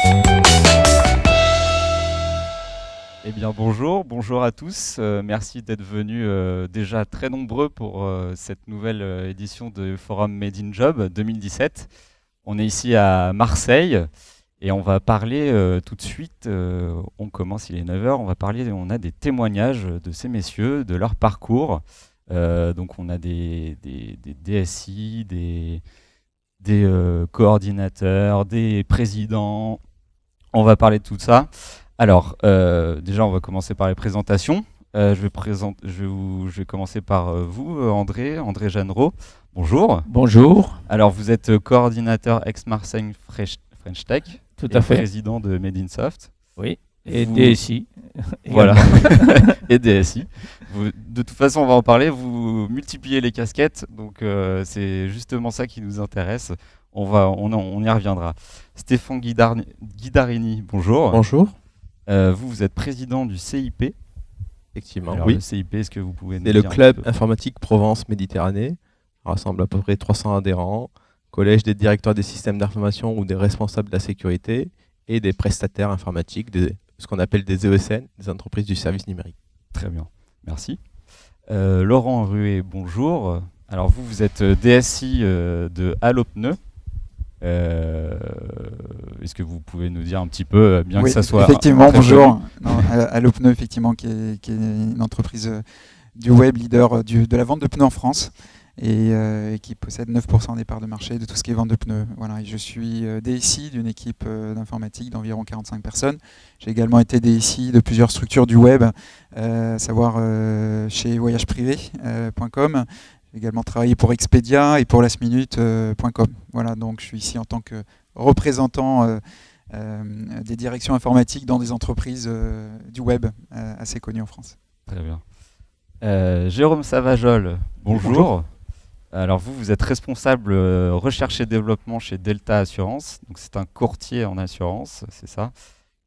Eh bien bonjour à tous. Merci d'être venus déjà très nombreux pour cette nouvelle édition de Forum Made in Job 2017. On est ici à Marseille et on va parler tout de suite, on commence, il est 9 h, on a des témoignages de ces messieurs, de leur parcours. Donc on a des DSI, des coordinateurs, des présidents. On va parler de tout ça. Alors, déjà, on va commencer par les présentations. Je vais commencer par vous, André Jeannereau. Bonjour. Bonjour. Alors, vous êtes coordinateur ex-Marseille French Tech. Tout à fait. Président de Made in Soft. Oui. Et DSI. Voilà. Et DSI. De toute façon, on va en parler. Vous multipliez les casquettes, donc c'est justement ça qui nous intéresse. On y reviendra. Stéphane Guidarini, bonjour. Bonjour. Vous êtes président du CIP. Effectivement. Alors, oui. Le CIP, est-ce que vous pouvez nous C'est dire le club informatique Provence-Méditerranée. Rassemble à peu près 300 adhérents. Collège des directeurs des systèmes d'information ou des responsables de la sécurité et des prestataires informatiques, ce qu'on appelle des ESN, des entreprises du service numérique. Très bien, merci. Laurent Ruet, bonjour. Alors vous êtes DSI de Allo Pneus. Est-ce que vous pouvez nous dire un petit peu, bien oui, que ça soit... Effectivement, bonjour. Allo Pneus, effectivement, qui est une entreprise du web leader de la vente de pneus en France et qui possède 9% des parts de marché de tout ce qui est vente de pneus. Voilà, et je suis DSI d'une équipe d'informatique d'environ 45 personnes. J'ai également été DSI de plusieurs structures du web, à savoir chez voyageprivé.com. J'ai également travaillé pour Expedia et pour lastminute.com. Voilà, donc je suis ici en tant que représentant des directions informatiques dans des entreprises du web assez connues en France. Très bien. Jérôme Savajol, bonjour. Alors vous êtes responsable recherche et développement chez Delta Assurance. Donc c'est un courtier en assurance, c'est ça.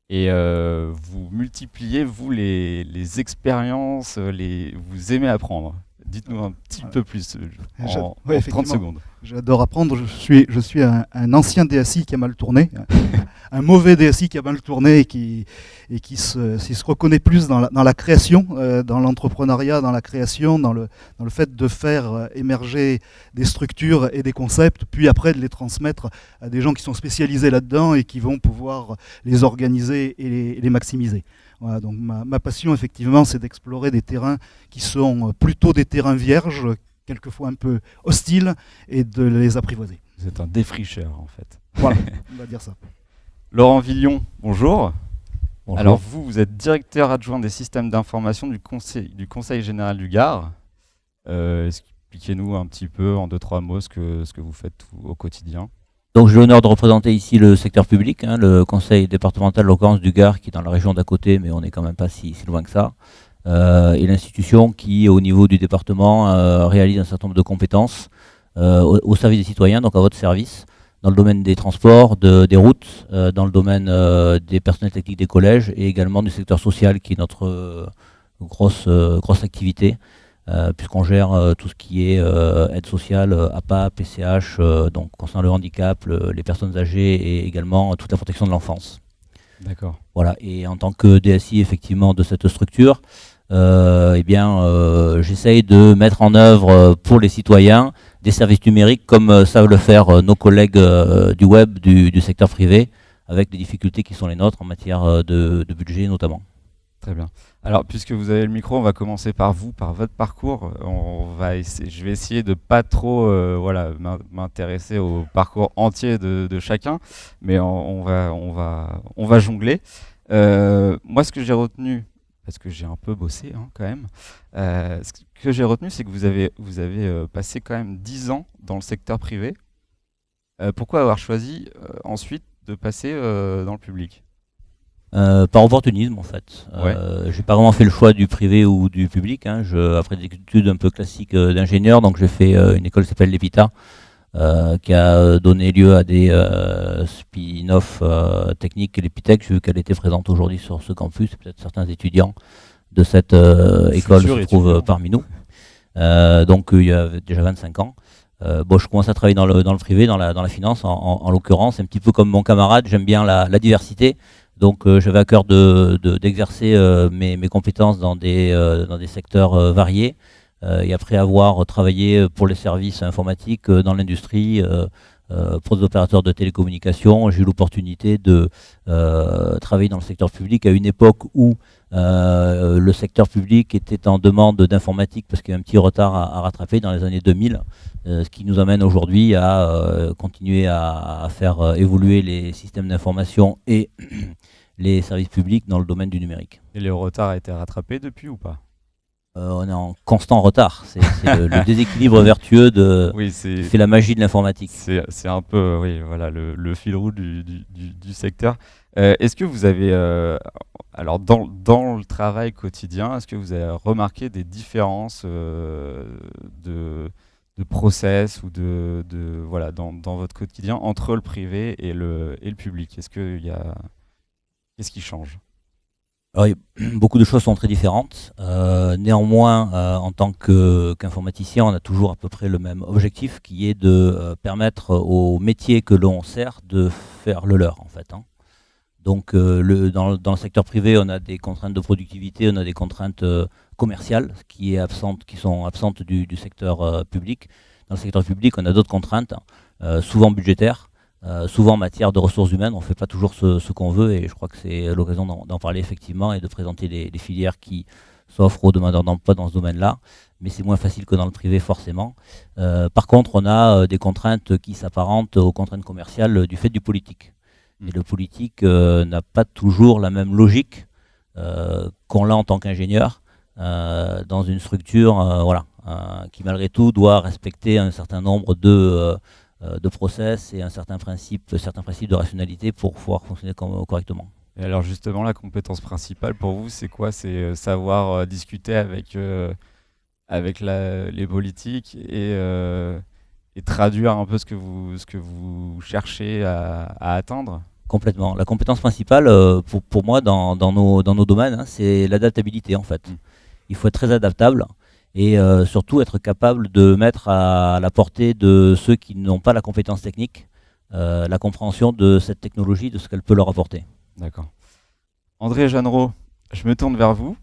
Et vous multipliez, vous, les expériences, vous aimez apprendre. Dites-nous un petit peu plus en 30 secondes. J'adore apprendre. Je suis un ancien DSI qui a mal tourné, un mauvais DSI qui a mal tourné et qui se reconnaît plus dans la création, dans l'entrepreneuriat, dans la création, dans le fait de faire émerger des structures et des concepts, puis après de les transmettre à des gens qui sont spécialisés là-dedans et qui vont pouvoir les organiser et les maximiser. Voilà, donc ma passion, effectivement, c'est d'explorer des terrains qui sont plutôt des terrains vierges, quelquefois un peu hostiles, et de les apprivoiser. Vous êtes un défricheur, en fait. Voilà, on va dire ça. Laurent Villon, bonjour. Bonjour. Alors vous êtes directeur adjoint des systèmes d'information du Conseil général du Gard. Expliquez-nous un petit peu, en 2-3 mots, ce que vous faites au quotidien. Donc j'ai l'honneur de représenter ici le secteur public, le conseil départemental, l'occurrence du Gard, qui est dans la région d'à côté, mais on n'est quand même pas si loin que ça. Et l'institution qui, au niveau du département, réalise un certain nombre de compétences au service des citoyens, donc à votre service, dans le domaine des transports, des routes, dans le domaine des personnels techniques des collèges et également du secteur social, qui est notre grosse activité. Puisqu'on gère tout ce qui est aide sociale, APA, PCH, donc concernant le handicap, les personnes âgées et également toute la protection de l'enfance. D'accord. Voilà, et en tant que DSI effectivement de cette structure, j'essaye de mettre en œuvre pour les citoyens des services numériques comme savent le faire nos collègues du web, du secteur privé, avec des difficultés qui sont les nôtres en matière de budget notamment. Très bien. Alors, puisque vous avez le micro, on va commencer par vous, par votre parcours. Je vais essayer de pas trop m'intéresser au parcours entier de chacun, mais on va jongler. Moi, ce que j'ai retenu, parce que j'ai un peu bossé quand même, ce que j'ai retenu, c'est que vous avez passé quand même 10 ans dans le secteur privé. Pourquoi avoir choisi ensuite de passer dans le public ? Par opportunisme en fait. J'ai pas vraiment fait le choix du privé ou du public. Après des études un peu classiques d'ingénieur, donc j'ai fait une école qui s'appelle l'EPITA, qui a donné lieu à des spin-off techniques, l'EPITech, vu qu'elle était présente aujourd'hui sur ce campus. Peut-être certains étudiants de cette école se trouvent parmi nous. Donc il y a déjà 25 ans. Bon, je commence à travailler dans le privé, dans la finance en l'occurrence, un petit peu comme mon camarade, j'aime bien la diversité. Donc j'avais à cœur d'exercer mes compétences dans des secteurs variés. Et après avoir travaillé pour les services informatiques dans l'industrie, pour des opérateurs de télécommunications, j'ai eu l'opportunité de travailler dans le secteur public à une époque où le secteur public était en demande d'informatique parce qu'il y a un petit retard à rattraper dans les années 2000, ce qui nous amène aujourd'hui à continuer à faire évoluer les systèmes d'information et les services publics dans le domaine du numérique. Et le retard a été rattrapé depuis ou pas? On est en constant retard. C'est le déséquilibre vertueux oui, qui fait la magie de l'informatique. C'est un peu oui, voilà, le fil rouge du secteur. Est-ce que vous avez, alors dans le travail quotidien, est-ce que vous avez remarqué des différences de process ou voilà, dans votre quotidien entre le privé et le public? Qu'est-ce qui change? Alors, beaucoup de choses sont très différentes. Néanmoins, en tant qu'informaticien, on a toujours à peu près le même objectif, qui est de permettre aux métiers que l'on sert de faire le leur, en fait. Donc, dans le secteur privé, on a des contraintes de productivité, on a des contraintes commerciales qui sont absentes du secteur public. Dans le secteur public, on a d'autres contraintes, souvent budgétaires. Souvent en matière de ressources humaines, on ne fait pas toujours ce qu'on veut, et je crois que c'est l'occasion d'en parler effectivement et de présenter les filières qui s'offrent aux demandeurs d'emploi dans ce domaine-là, mais c'est moins facile que dans le privé forcément. Par contre, on a des contraintes qui s'apparentent aux contraintes commerciales du fait du politique. Et le politique n'a pas toujours la même logique qu'on l'a en tant qu'ingénieur dans une structure qui malgré tout doit respecter un certain nombre de process et un certain principe de rationalité pour pouvoir fonctionner correctement. Et alors justement, la compétence principale pour vous, c'est quoi? C'est savoir discuter avec les politiques et traduire un peu ce que vous cherchez à atteindre? Complètement. La compétence principale, pour moi, dans nos domaines, c'est l'adaptabilité en fait. Il faut être très adaptable. Et surtout être capable de mettre à la portée de ceux qui n'ont pas la compétence technique, la compréhension de cette technologie, de ce qu'elle peut leur apporter. D'accord. André Jeanneraud, je me tourne vers vous.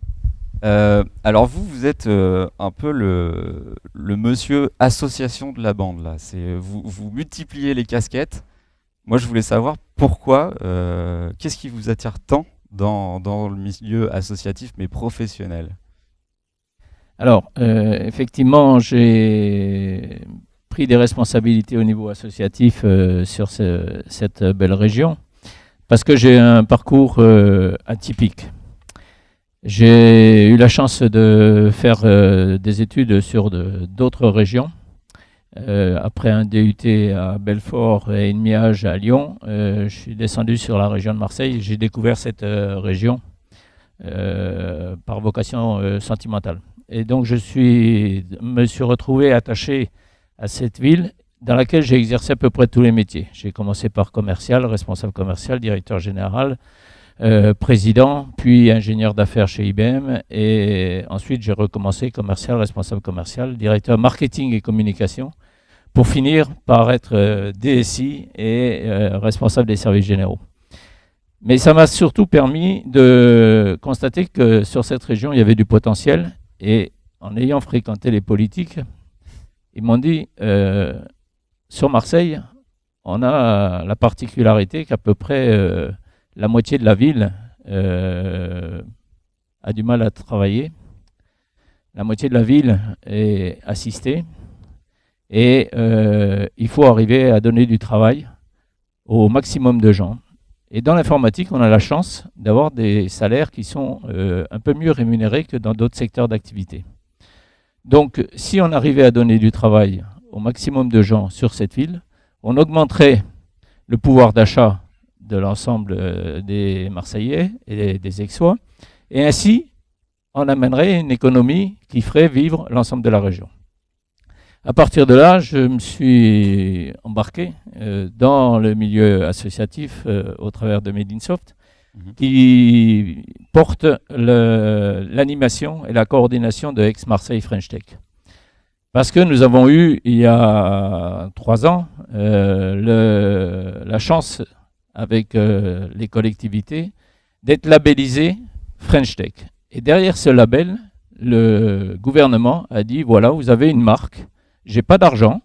Alors vous êtes un peu le monsieur association de la bande, là. Vous multipliez les casquettes. Moi, je voulais savoir pourquoi, qu'est-ce qui vous attire tant dans le milieu associatif, mais professionnel? Alors, effectivement, j'ai pris des responsabilités au niveau associatif sur cette belle région, parce que j'ai un parcours atypique. J'ai eu la chance de faire des études sur d'autres régions. Après un DUT à Belfort et une MIAGE à Lyon, je suis descendu sur la région de Marseille. J'ai découvert cette région par vocation sentimentale. Et donc me suis retrouvé attaché à cette ville dans laquelle j'ai exercé à peu près tous les métiers. J'ai commencé par commercial, responsable commercial, directeur général, président, puis ingénieur d'affaires chez IBM. Et ensuite, j'ai recommencé commercial, responsable commercial, directeur marketing et communication, pour finir par être DSI et responsable des services généraux. Mais ça m'a surtout permis de constater que sur cette région, il y avait du potentiel. Et en ayant fréquenté les politiques, ils m'ont dit, sur Marseille, on a la particularité qu'à peu près la moitié de la ville a du mal à travailler. La moitié de la ville est assistée. Et il faut arriver à donner du travail au maximum de gens. Et dans l'informatique, on a la chance d'avoir des salaires qui sont un peu mieux rémunérés que dans d'autres secteurs d'activité. Donc, si on arrivait à donner du travail au maximum de gens sur cette ville, on augmenterait le pouvoir d'achat de l'ensemble des Marseillais et des Aixois, et ainsi, on amènerait une économie qui ferait vivre l'ensemble de la région. À partir de là, je me suis embarqué dans le milieu associatif au travers de Made in Soft, qui porte l'animation et la coordination de Aix-Marseille French Tech. Parce que nous avons eu, il y a 3 ans, la chance avec les collectivités d'être labellisé French Tech. Et derrière ce label, le gouvernement a dit, voilà, vous avez une marque, j'ai pas d'argent,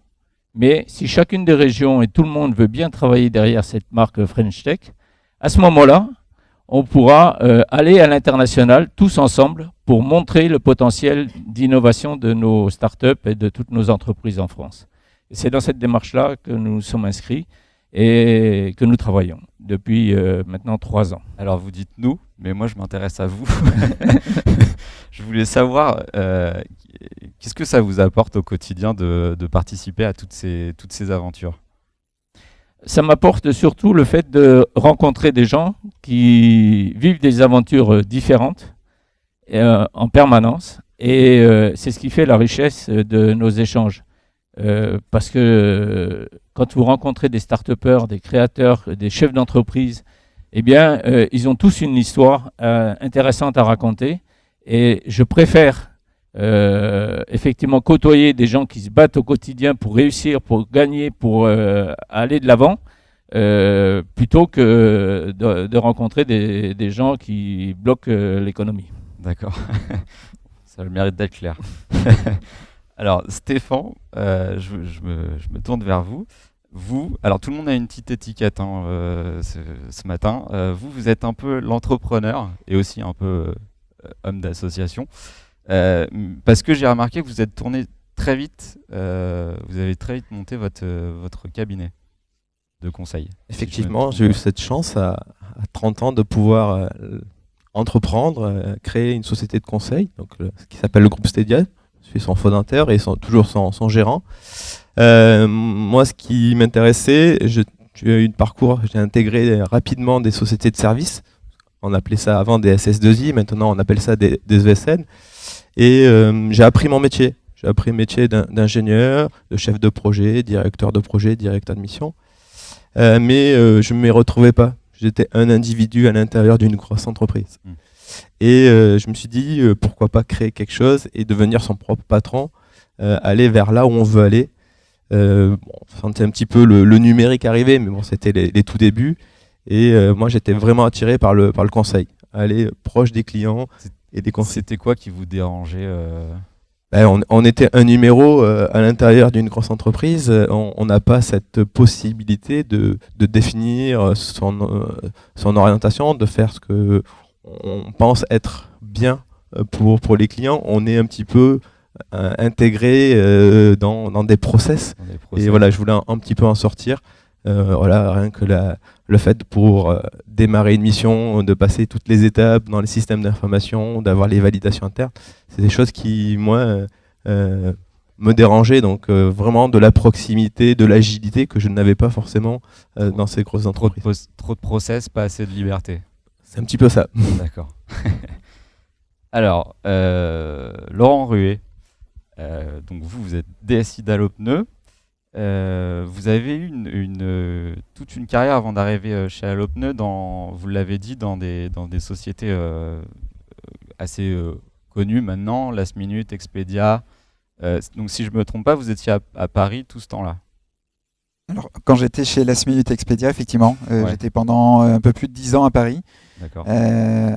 mais si chacune des régions et tout le monde veut bien travailler derrière cette marque French Tech, à ce moment-là, on pourra aller à l'international tous ensemble pour montrer le potentiel d'innovation de nos startups et de toutes nos entreprises en France. Et c'est dans cette démarche-là que nous sommes inscrits et que nous travaillons depuis maintenant 3 ans. Alors vous dites nous, mais moi je m'intéresse à vous. Je voulais savoir qu'est-ce que ça vous apporte au quotidien de participer à toutes ces aventures? Ça m'apporte surtout le fait de rencontrer des gens qui vivent des aventures différentes en permanence. Et c'est ce qui fait la richesse de nos échanges. Parce que quand vous rencontrez des start-upers, des créateurs, des chefs d'entreprise, eh bien, ils ont tous une histoire intéressante à raconter. Et je préfère effectivement côtoyer des gens qui se battent au quotidien pour réussir, pour gagner, pour aller de l'avant, plutôt que de rencontrer des gens qui bloquent l'économie. D'accord. Ça a le mérite d'être clair. Alors Stéphane, je me tourne vers vous. Vous, alors tout le monde a une petite étiquette ce matin. Vous êtes un peu l'entrepreneur et aussi un peu homme d'association. Parce que j'ai remarqué que vous êtes tourné très vite, vous avez très vite monté votre cabinet de conseil. Effectivement, j'ai eu cette chance à 30 ans de pouvoir entreprendre, créer une société de conseil, donc, qui s'appelle le groupe Stedia. Je suis son fondateur et toujours son gérant. Moi, ce qui m'intéressait, j'ai eu un parcours, j'ai intégré rapidement des sociétés de services. On appelait ça avant des SS2I, maintenant on appelle ça des ESN. Et j'ai appris mon métier. J'ai appris le métier d'ingénieur, de chef de projet, directeur de mission. Mais je ne m'y retrouvais pas. J'étais un individu à l'intérieur d'une grosse entreprise. Et je me suis dit, pourquoi pas créer quelque chose et devenir son propre patron, aller vers là où on veut aller. On sentait un petit peu le numérique arriver, mais bon, c'était les tout débuts. Et moi, j'étais vraiment attiré par le conseil, aller proche des clients et des conseils. C'était quoi qui vous dérangeait on était un numéro à l'intérieur d'une grosse entreprise. On n'a pas cette possibilité de définir son orientation, de faire ce que on pense être bien pour les clients. On est un petit peu intégré dans des process. Et voilà, je voulais un petit peu en sortir. Voilà, rien que le fait pour démarrer une mission, de passer toutes les étapes dans les systèmes d'information, d'avoir les validations internes, c'est des choses qui, moi, me dérangeaient. Donc vraiment de la proximité, de l'agilité que je n'avais pas forcément dans ces grosses entreprises. Trop de process, pas assez de liberté. C'est un petit peu ça. D'accord. Alors, Laurent Ruet, donc vous êtes DSI d'Allopneu. Vous avez eu toute une carrière avant d'arriver chez Allopneu, vous l'avez dit, dans des sociétés assez connues maintenant, Last Minute, Expedia. Donc si je ne me trompe pas, vous étiez à Paris tout ce temps-là. Alors, quand j'étais chez Last Minute Expedia, effectivement, j'étais pendant un peu plus de 10 ans à Paris.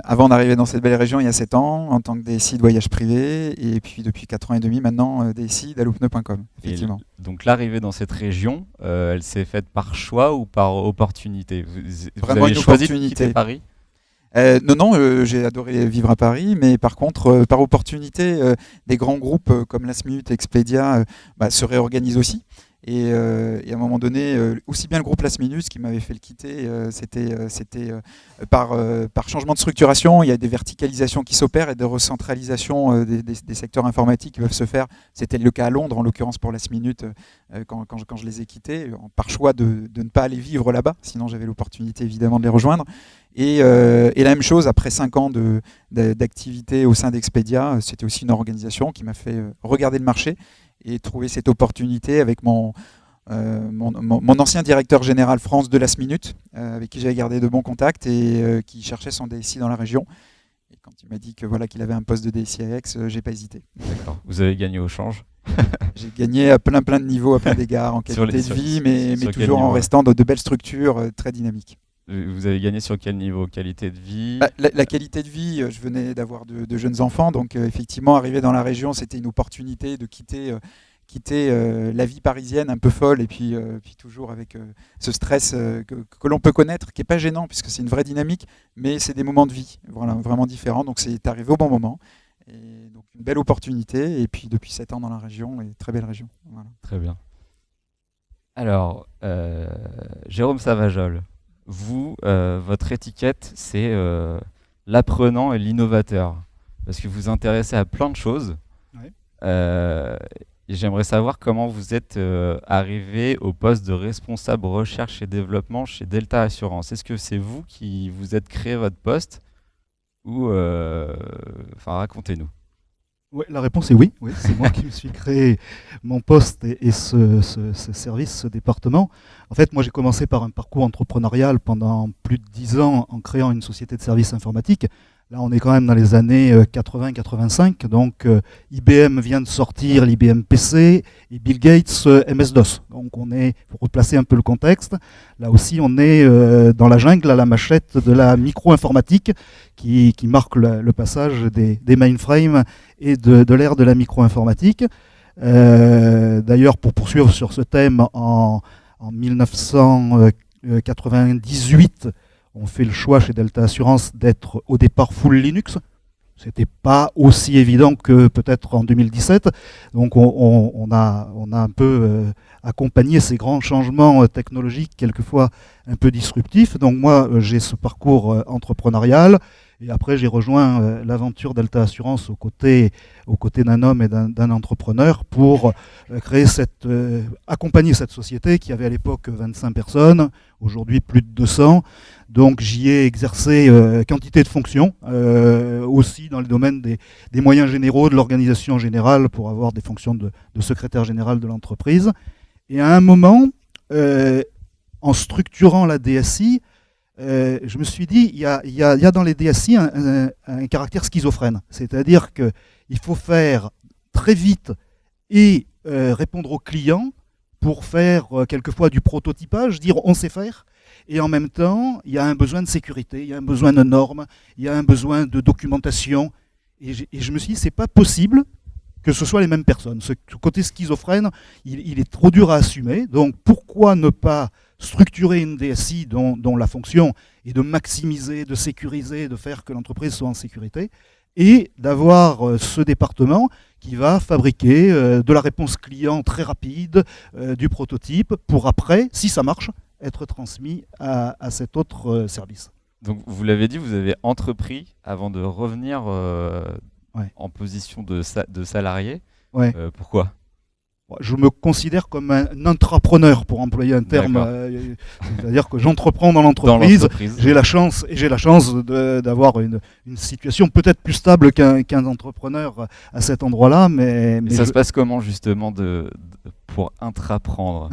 Avant d'arriver dans cette belle région il y a 7 ans, en tant que DSI de voyage privé, et puis depuis 4 ans et demi maintenant, DSI d'Allopneu.com. Effectivement. Donc l'arrivée dans cette région, elle s'est faite par choix ou par opportunité? Vraiment avez une choisi opportunité. de quitter Paris? Non, j'ai adoré vivre à Paris, mais par contre, par opportunité, des grands groupes comme Last Minute, Expedia se réorganisent aussi. Et à un moment donné, aussi bien le groupe Last Minute, qui m'avait fait le quitter, c'était par changement de structuration. Il y a des verticalisations qui s'opèrent et de recentralisation des secteurs informatiques qui peuvent se faire. C'était le cas à Londres, en l'occurrence pour Last Minute, quand je les ai quittés, par choix de ne pas aller vivre là-bas. Sinon, j'avais l'opportunité évidemment de les rejoindre. Et la même chose, après 5 ans d'activité au sein d'Expedia, c'était aussi une organisation qui m'a fait regarder le marché et trouver cette opportunité avec mon ancien directeur général France de Last Minute, avec qui j'avais gardé de bons contacts et qui cherchait son DSI dans la région, et quand il m'a dit que voilà qu'il avait un poste de DSI à Aix, j'ai pas hésité. D'accord. Vous avez gagné au change. J'ai gagné à plein de niveaux, à plein d'égards, en qualité de vie, mais toujours en restant dans de belles structures très dynamiques. Vous avez gagné sur quel niveau? Qualité de vie? La qualité de vie, je venais d'avoir de jeunes enfants, donc effectivement, arriver dans la région, c'était une opportunité de quitter la vie parisienne un peu folle, et puis toujours avec ce stress que l'on peut connaître, qui n'est pas gênant, puisque c'est une vraie dynamique, mais c'est des moments de vie voilà, vraiment différents, donc c'est arrivé au bon moment. Et donc une belle opportunité, et puis depuis 7 ans dans la région, et très belle région. Voilà. Très bien. Alors, Jérôme Savajol, vous, votre étiquette, c'est l'apprenant et l'innovateur, parce que vous vous intéressez à plein de choses. Ouais. Et j'aimerais savoir comment vous êtes arrivé au poste de responsable recherche et développement chez Delta Assurance. Est-ce que c'est vous qui vous êtes créé votre poste ou racontez-nous. Ouais, la réponse est oui. Oui, c'est moi qui me suis créé mon poste et ce service, ce département. En fait, moi j'ai commencé par un parcours entrepreneurial pendant plus de 10 ans en créant une société de services informatiques. Là, on est quand même dans les années 80-85. Donc, IBM vient de sortir l'IBM PC et Bill Gates MS-DOS. Donc, pour replacer un peu le contexte, là aussi, on est dans la jungle à la machette de la micro-informatique qui marque le passage des mainframes et de l'ère de la micro-informatique. D'ailleurs, pour poursuivre sur ce thème, en 1998, on fait le choix chez Delta Assurance d'être au départ full Linux. C'était pas aussi évident que peut-être en 2017. Donc on a un peu accompagné ces grands changements technologiques, quelquefois un peu disruptifs. Donc moi, j'ai ce parcours entrepreneurial. Et après, j'ai rejoint l'aventure Delta Assurance aux côtés d'un homme et d'un entrepreneur pour accompagner cette société qui avait à l'époque 25 personnes, aujourd'hui plus de 200. Donc j'y ai exercé quantité de fonctions, aussi dans le domaine des moyens généraux, de l'organisation générale, pour avoir des fonctions de secrétaire général de l'entreprise. Et à un moment, en structurant la DSI, je me suis dit, il y a dans les DSI un caractère schizophrène. C'est-à-dire qu'il faut faire très vite et répondre aux clients pour faire quelquefois du prototypage, dire on sait faire. Et en même temps, il y a un besoin de sécurité, il y a un besoin de normes, il y a un besoin de documentation. Et je me suis dit, c'est pas possible que ce soit les mêmes personnes. Ce côté schizophrène, il est trop dur à assumer. Donc pourquoi ne pas structurer une DSI dont la fonction est de maximiser, de sécuriser, de faire que l'entreprise soit en sécurité, et d'avoir ce département qui va fabriquer de la réponse client très rapide, du prototype, pour après, si ça marche, être transmis à cet autre service. Donc vous l'avez dit, vous avez entrepris avant de revenir en position de salarié. Ouais. Pourquoi ? Je me considère comme un intrapreneur, pour employer un terme, c'est-à-dire que j'entreprends dans l'entreprise. J'ai la chance d'avoir une situation peut-être plus stable qu'un entrepreneur à cet endroit-là. Mais ça se passe comment justement pour intraprendre?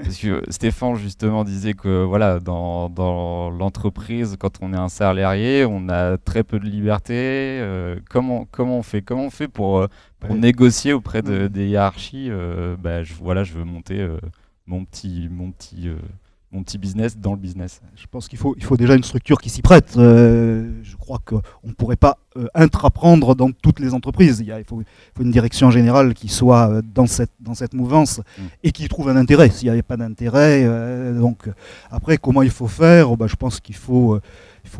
Parce que Stéphane justement disait que voilà, dans l'entreprise, quand on est un salarié, on a très peu de liberté. Comment on fait pour négocier auprès des hiérarchies? Je veux monter mon petit business dans le business. Je pense qu'il faut déjà une structure qui s'y prête. Je crois qu'on ne pourrait pas intraprendre dans toutes les entreprises. Il faut une direction générale qui soit dans cette mouvance et qui trouve un intérêt. S'il n'y avait pas d'intérêt, donc après comment il faut faire, je pense qu'il faut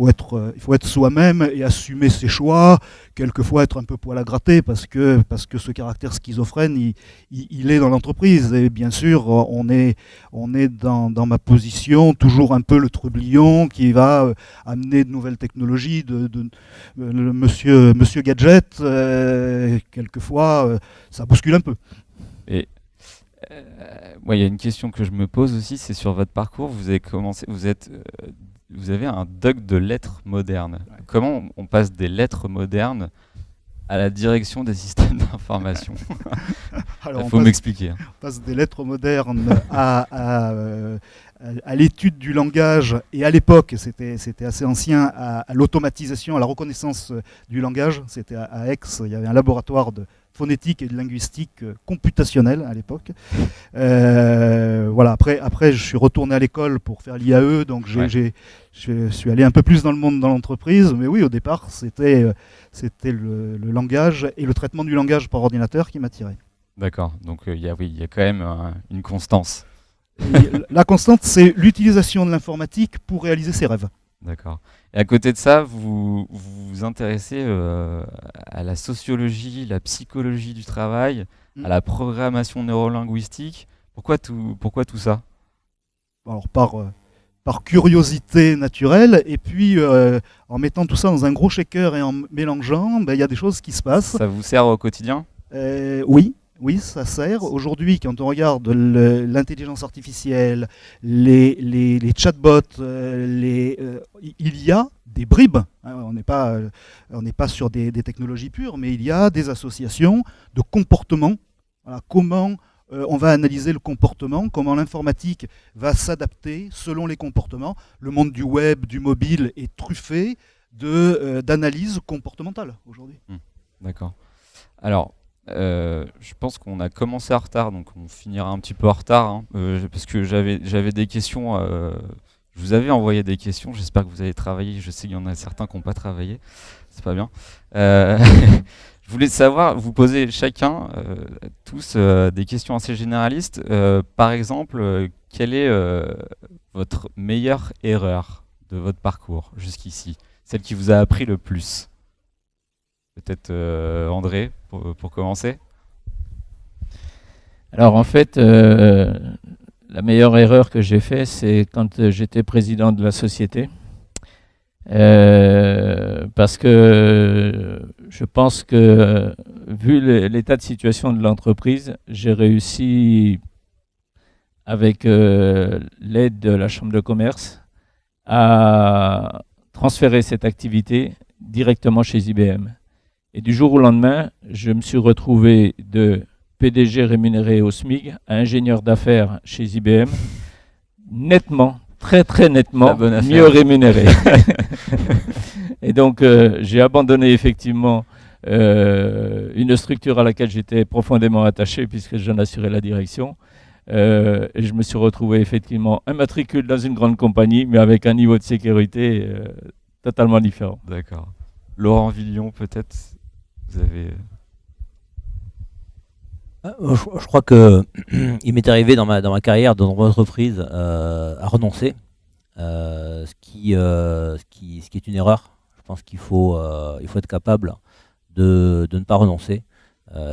être soi-même et assumer ses choix, quelquefois être un peu poil à gratter parce que ce caractère schizophrène, il est dans l'entreprise. Et bien sûr, on est dans ma position toujours un peu le trublion qui va amener de nouvelles technologies, le monsieur Gadget, quelqueuvoi, ça bouscule un peu. Et il y a une question que je me pose aussi, c'est sur votre parcours. Vous avez un doc de lettres modernes. Ouais. Comment on passe des lettres modernes à la direction des systèmes d'information? Il faut m'expliquer. On passe des lettres modernes à à l'étude du langage, et à l'époque, c'était assez ancien, à l'automatisation, à la reconnaissance du langage. C'était à Aix, il y avait un laboratoire de phonétique et de linguistique computationnelle à l'époque. Voilà, après, je suis retourné à l'école pour faire l'IAE, donc je suis allé un peu plus dans le monde, dans l'entreprise, mais oui, au départ, c'était le langage et le traitement du langage par ordinateur qui m'attirait. D'accord, donc il y a quand même une constance. Et la constante, c'est l'utilisation de l'informatique pour réaliser ses rêves. D'accord. Et à côté de ça, vous vous intéressez à la sociologie, la psychologie du travail, à la programmation neurolinguistique. Pourquoi tout ça? Alors par curiosité naturelle, et puis en mettant tout ça dans un gros shaker et en mélangeant, il y a des choses qui se passent. Ça vous sert au quotidien? Oui, ça sert. Aujourd'hui, quand on regarde l'intelligence artificielle, les chatbots, il y a des bribes. Hein, on n'est pas sur des technologies pures, mais il y a des associations de comportement. Voilà, comment on va analyser le comportement, comment l'informatique va s'adapter selon les comportements. Le monde du web, du mobile est truffé d'analyse comportementale aujourd'hui. D'accord. Alors, je pense qu'on a commencé en retard, donc on finira un petit peu en retard, hein, parce que j'avais des questions. Je vous avais envoyé des questions. J'espère que vous avez travaillé. Je sais qu'il y en a certains qui n'ont pas travaillé. C'est pas bien. Je voulais savoir, vous posez chacun, tous, des questions assez généralistes. Par exemple, quelle est votre meilleure erreur de votre parcours jusqu'ici? Celle qui vous a appris le plus? Peut-être André, pour commencer. Alors en fait, la meilleure erreur que j'ai faite, c'est quand j'étais président de la société. Parce que je pense que, vu l'état de situation de l'entreprise, j'ai réussi, avec l'aide de la Chambre de commerce, à transférer cette activité directement chez IBM. Et du jour au lendemain, je me suis retrouvé de PDG rémunéré au SMIC à ingénieur d'affaires chez IBM, nettement, très nettement mieux rémunéré. Et donc, j'ai abandonné effectivement une structure à laquelle j'étais profondément attaché puisque j'en assurais la direction. Et je me suis retrouvé effectivement immatriculé dans une grande compagnie, mais avec un niveau de sécurité totalement différent. D'accord. Laurent Villon, peut-être, vous avez... Je crois que il m'est arrivé dans ma carrière, dans nombreuses reprises, à renoncer, ce qui est une erreur. Je pense qu'il faut être capable de ne pas renoncer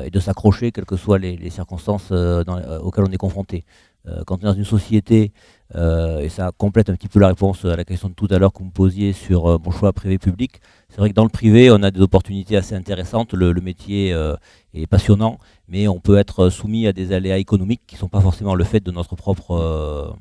et de s'accrocher, quelles que soient les circonstances auxquelles on est confronté. Quand on est dans une société, et ça complète un petit peu la réponse à la question de tout à l'heure que vous me posiez sur mon choix privé-public, c'est vrai que dans le privé, on a des opportunités assez intéressantes, le métier est passionnant, mais on peut être soumis à des aléas économiques qui ne sont pas forcément le fait de notre propre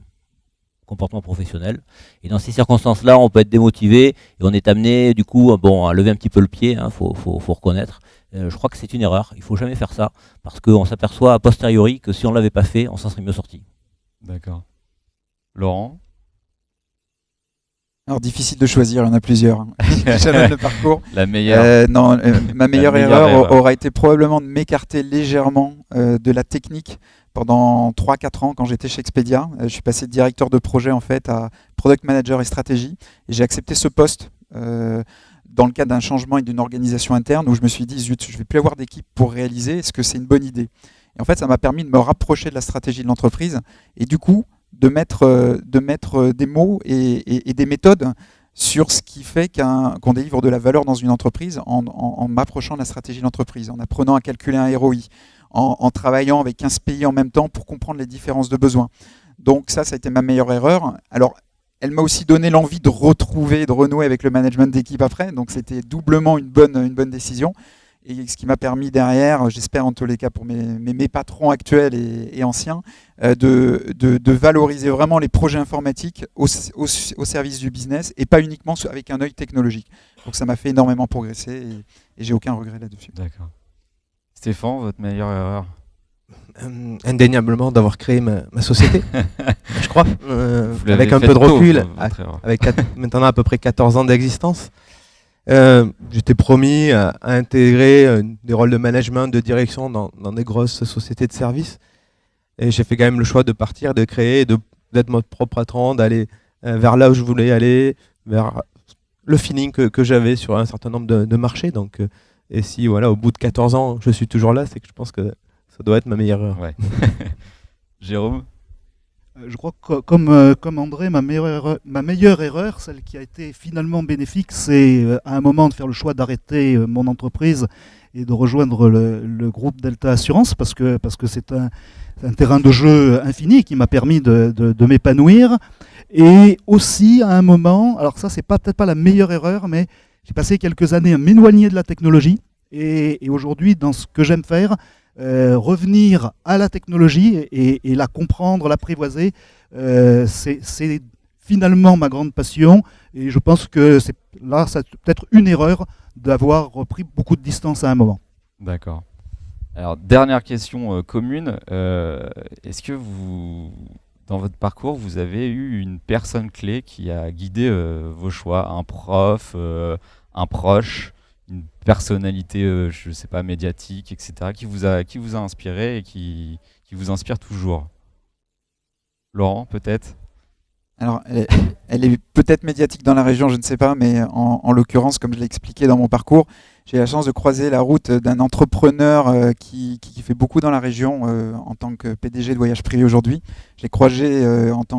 comportement professionnel. Et dans ces circonstances-là, on peut être démotivé et on est amené du coup à lever un petit peu le pied, faut reconnaître. Je crois que c'est une erreur, il ne faut jamais faire ça, parce qu'on s'aperçoit a posteriori que si on ne l'avait pas fait, on s'en serait mieux sorti. D'accord. Laurent? Alors difficile de choisir, il y en a plusieurs. J'avais le parcours. La meilleure. Ma meilleure erreur aura été probablement de m'écarter légèrement de la technique pendant 3-4 ans quand j'étais chez Expedia. Je suis passé de directeur de projet en fait à product manager et stratégie. Et j'ai accepté ce poste dans le cadre d'un changement et d'une organisation interne où je me suis dit, zut, je ne vais plus avoir d'équipe pour réaliser, est-ce que c'est une bonne idée? Et en fait, ça m'a permis de me rapprocher de la stratégie de l'entreprise et du coup, de mettre des mots et des méthodes sur ce qui fait qu'on délivre de la valeur dans une entreprise en m'approchant de la stratégie de l'entreprise, en apprenant à calculer un ROI, en travaillant avec 15 pays en même temps pour comprendre les différences de besoins. Donc ça a été ma meilleure erreur. Alors, elle m'a aussi donné l'envie de retrouver, de renouer avec le management d'équipe après, donc c'était doublement une bonne décision. Et ce qui m'a permis derrière, j'espère en tous les cas pour mes patrons actuels et anciens, de valoriser vraiment les projets informatiques au service du business et pas uniquement avec un œil technologique. Donc ça m'a fait énormément progresser et j'ai aucun regret là-dessus. D'accord. Stéphane, votre meilleure erreur? Indéniablement d'avoir créé ma société. crois, Vous l'avez avec un fait peu de tôt, recul, votre erreur. avec maintenant à peu près 14 ans d'existence. J'étais promis à intégrer des rôles de management, de direction dans des grosses sociétés de services. Et j'ai fait quand même le choix de partir, de créer, d'être mon propre patron, d'aller vers là où je voulais aller, vers le feeling que j'avais sur un certain nombre de marchés. Donc, et si voilà, au bout de 14 ans, je suis toujours là, c'est que je pense que ça doit être ma meilleure heure. Ouais. Jérôme? Je crois que comme André, ma meilleure erreur, celle qui a été finalement bénéfique, c'est à un moment de faire le choix d'arrêter mon entreprise et de rejoindre le groupe Delta Assurance parce que c'est un terrain de jeu infini qui m'a permis de m'épanouir. Et aussi à un moment, alors ça c'est peut-être pas la meilleure erreur, mais j'ai passé quelques années à m'éloigner de la technologie et aujourd'hui dans ce que j'aime faire, revenir à la technologie et la comprendre, l'apprivoiser, c'est finalement ma grande passion et je pense que là, c'est peut-être une erreur d'avoir repris beaucoup de distance à un moment. D'accord. Alors, dernière question commune. Est-ce que dans votre parcours, vous avez eu une personne clé qui a guidé vos choix? Un prof, un proche, une personnalité, je ne sais pas, médiatique, etc., qui vous a inspiré et qui vous inspire toujours? Laurent, peut-être? Alors, elle est peut-être médiatique dans la région, je ne sais pas, mais en l'occurrence, comme je l'ai expliqué dans mon parcours, j'ai la chance de croiser la route d'un entrepreneur qui fait beaucoup dans la région en tant que PDG de Voyage Privé aujourd'hui. Je l'ai croisé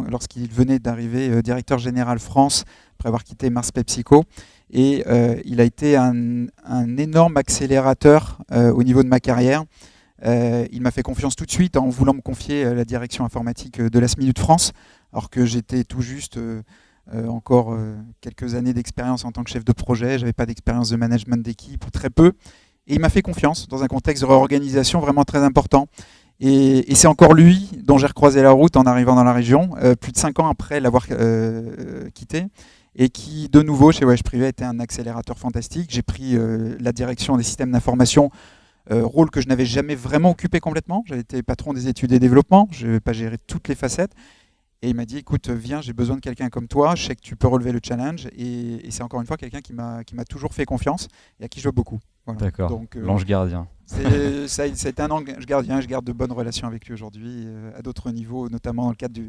lorsqu'il venait d'arriver directeur général France, après avoir quitté Mars PepsiCo. Et il a été un énorme accélérateur au niveau de ma carrière. Il m'a fait confiance tout de suite en voulant me confier la direction informatique de Last Minute France, alors que j'étais tout juste encore quelques années d'expérience en tant que chef de projet, je n'avais pas d'expérience de management d'équipe ou très peu. Et il m'a fait confiance dans un contexte de réorganisation vraiment très important. Et c'est encore lui dont j'ai recroisé la route en arrivant dans la région, plus de 5 ans après l'avoir quitté, et qui, de nouveau, chez Voyage Privé, était un accélérateur fantastique. J'ai pris la direction des systèmes d'information, rôle que je n'avais jamais vraiment occupé complètement. J'avais été patron des études et développement, je n'avais pas géré toutes les facettes. Et il m'a dit, écoute, viens, j'ai besoin de quelqu'un comme toi, je sais que tu peux relever le challenge. Et c'est encore une fois quelqu'un qui m'a toujours fait confiance et à qui je dois beaucoup. Voilà. D'accord, Donc, l'ange gardien. Ça a été un ange gardien, je garde de bonnes relations avec lui aujourd'hui, à d'autres niveaux, notamment dans le cadre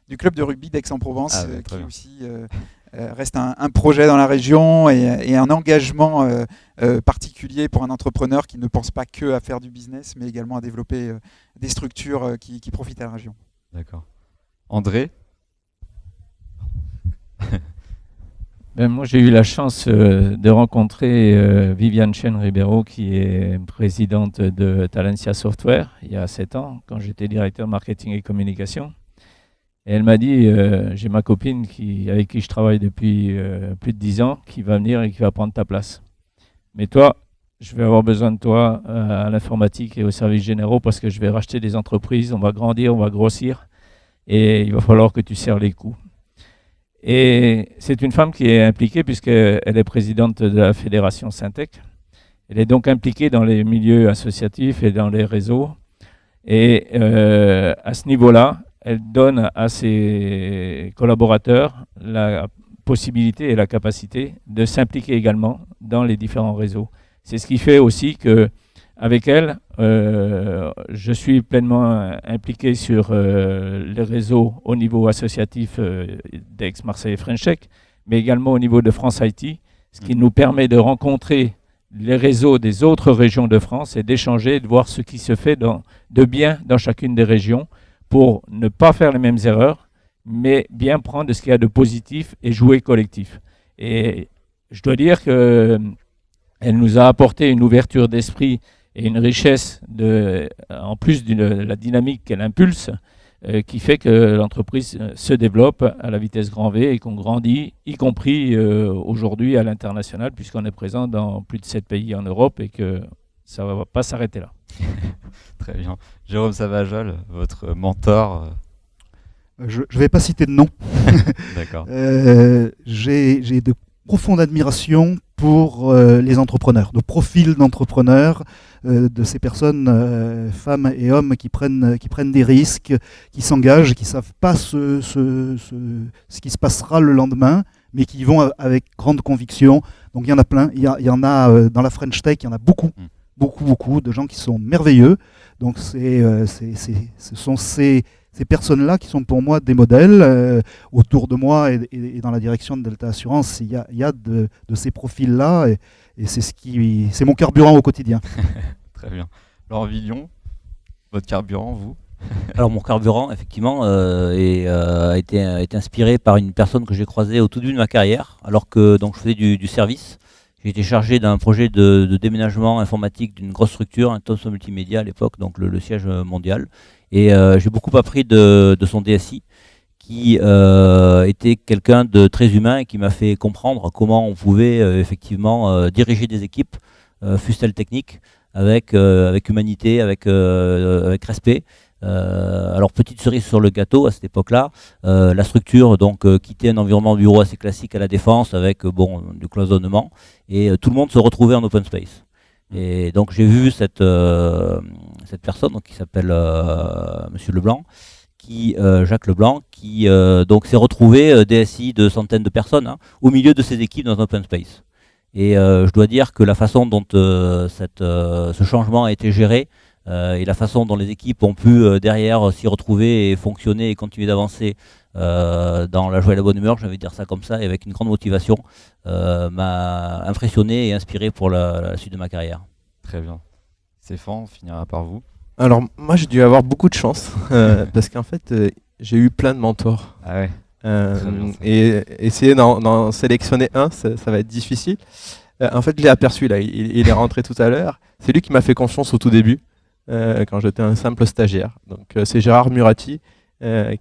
du club de rugby d'Aix-en-Provence, qui aussi reste un projet dans la région et un engagement particulier pour un entrepreneur qui ne pense pas que à faire du business, mais également à développer des structures qui profitent à la région. D'accord. André? Moi, j'ai eu la chance de rencontrer Viviane Chen-Ribeiro, qui est présidente de Talentia Software, il y a 7 ans, quand j'étais directeur marketing et communication. Et elle m'a dit, j'ai ma copine avec qui je travaille depuis plus de 10 ans, qui va venir et qui va prendre ta place. Mais toi, je vais avoir besoin de toi à l'informatique et aux services généraux parce que je vais racheter des entreprises, on va grandir, on va grossir. Et il va falloir que tu serres les coups. Et c'est une femme qui est impliquée puisqu'elle est présidente de la fédération Syntec. Elle est donc impliquée dans les milieux associatifs et dans les réseaux. Et à ce niveau-là, elle donne à ses collaborateurs la possibilité et la capacité de s'impliquer également dans les différents réseaux. C'est ce qui fait aussi que avec elle, je suis pleinement impliqué sur les réseaux au niveau associatif d'Aix, Marseille et Frenchec, mais également au niveau de France IT, ce qui nous permet de rencontrer les réseaux des autres régions de France et d'échanger, de voir ce qui se fait de bien dans chacune des régions pour ne pas faire les mêmes erreurs, mais bien prendre ce qu'il y a de positif et jouer collectif. Et je dois dire qu'elle nous a apporté une ouverture d'esprit et une richesse, en plus de la dynamique qu'elle impulse, qui fait que l'entreprise se développe à la vitesse grand V et qu'on grandit, y compris aujourd'hui à l'international, puisqu'on est présent dans plus de 7 pays en Europe et que ça ne va pas s'arrêter là. Très bien. Jérôme Savajol, votre mentor. Je ne vais pas citer de nom. D'accord. J'ai de profonde admiration pour les entrepreneurs, le profil d'entrepreneurs, de ces personnes, femmes et hommes qui prennent des risques, qui s'engagent, qui ne savent pas ce qui se passera le lendemain, mais qui y vont avec grande conviction. Donc il y en a plein, il y en a dans la French Tech, il y en a beaucoup de gens qui sont merveilleux. Donc ce sont ces personnes-là qui sont pour moi des modèles. Autour de moi et dans la direction de Delta Assurance, il y a de ces profils-là et c'est mon carburant au quotidien. Très bien. Laurent Villon, votre carburant, vous? Alors mon carburant, effectivement, a été inspiré par une personne que j'ai croisée au tout début de ma carrière, alors que donc, je faisais du service. J'ai été chargé d'un projet de déménagement informatique d'une grosse structure, un Thomson Multimédia à l'époque, donc le siège mondial. Et j'ai beaucoup appris de son DSI, qui était quelqu'un de très humain et qui m'a fait comprendre comment on pouvait effectivement diriger des équipes, fussent-elles techniques, avec humanité, avec respect. Alors petite cerise sur le gâteau à cette époque-là, la structure donc quittait un environnement bureau assez classique à la Défense avec du cloisonnement et tout le monde se retrouvait en open space. Et donc j'ai vu cette personne donc, qui s'appelle Monsieur Leblanc, Jacques Leblanc, qui donc s'est retrouvé DSI de centaines de personnes au milieu de ses équipes dans un open space. Et je dois dire que la façon dont ce changement a été géré et la façon dont les équipes ont pu derrière s'y retrouver et fonctionner et continuer d'avancer dans la joie et la bonne humeur, je vais dire ça comme ça, et avec une grande motivation, m'a impressionné et inspiré pour la suite de ma carrière. Très bien. Stéphane, on finira par vous. Alors moi j'ai dû avoir beaucoup de chance parce qu'en fait j'ai eu plein de mentors. Ah ouais. Et essayer d'en sélectionner un, ça va être difficile. En fait je l'ai aperçu là, il est rentré tout à l'heure. C'est lui qui m'a fait confiance au tout début. Quand j'étais un simple stagiaire. Donc c'est Gérard Murati,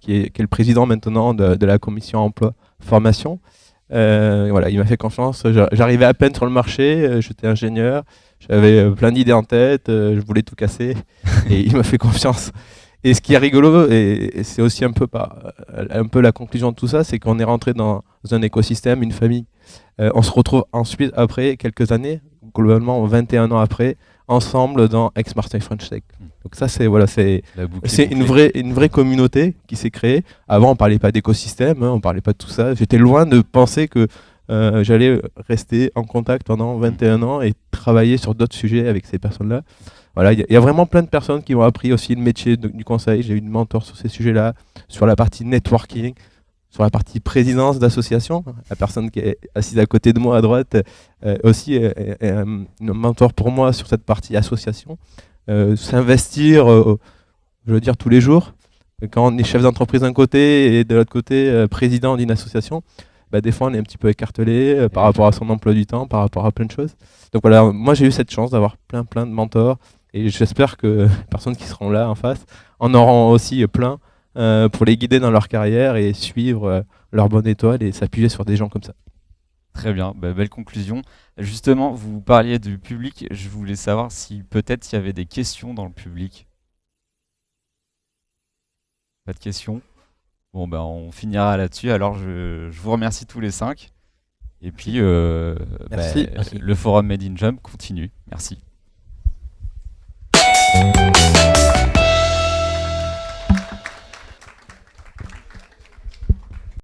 qui est le président maintenant de la commission emploi-formation. Voilà, il m'a fait confiance. J'arrivais à peine sur le marché, j'étais ingénieur, j'avais plein d'idées en tête, je voulais tout casser, et il m'a fait confiance. Et ce qui est rigolo, et c'est aussi un peu la conclusion de tout ça, c'est qu'on est rentré dans un écosystème, une famille. On se retrouve ensuite, après quelques années, globalement 21 ans après, ensemble dans Ex-Marseille French Tech. Donc ça c'est une vraie communauté qui s'est créée. Avant on parlait pas d'écosystème, on parlait pas de tout ça. J'étais loin de penser que j'allais rester en contact pendant 21 ans et travailler sur d'autres sujets avec ces personnes-là. Voilà, il y a vraiment plein de personnes qui ont appris aussi le métier du conseil. J'ai eu une mentor sur ces sujets-là, sur la partie networking, sur la partie présidence d'association. La personne qui est assise à côté de moi à droite aussi est un mentor pour moi sur cette partie association. S'investir, je veux dire, tous les jours. Quand on est chef d'entreprise d'un côté et de l'autre côté président d'une association, des fois on est un petit peu écartelé par rapport à son emploi du temps, par rapport à plein de choses. Donc voilà, moi j'ai eu cette chance d'avoir plein de mentors et j'espère que les personnes qui seront là en face en auront aussi plein pour les guider dans leur carrière et suivre leur bonne étoile et s'appuyer sur des gens comme ça. Très bien, belle conclusion. Justement, vous parliez du public, je voulais savoir si peut-être il y avait des questions dans le public. Pas de questions? Bon, on finira là-dessus. Alors, je vous remercie tous les 5. Et puis, Merci. le forum Made in Jump continue. Merci.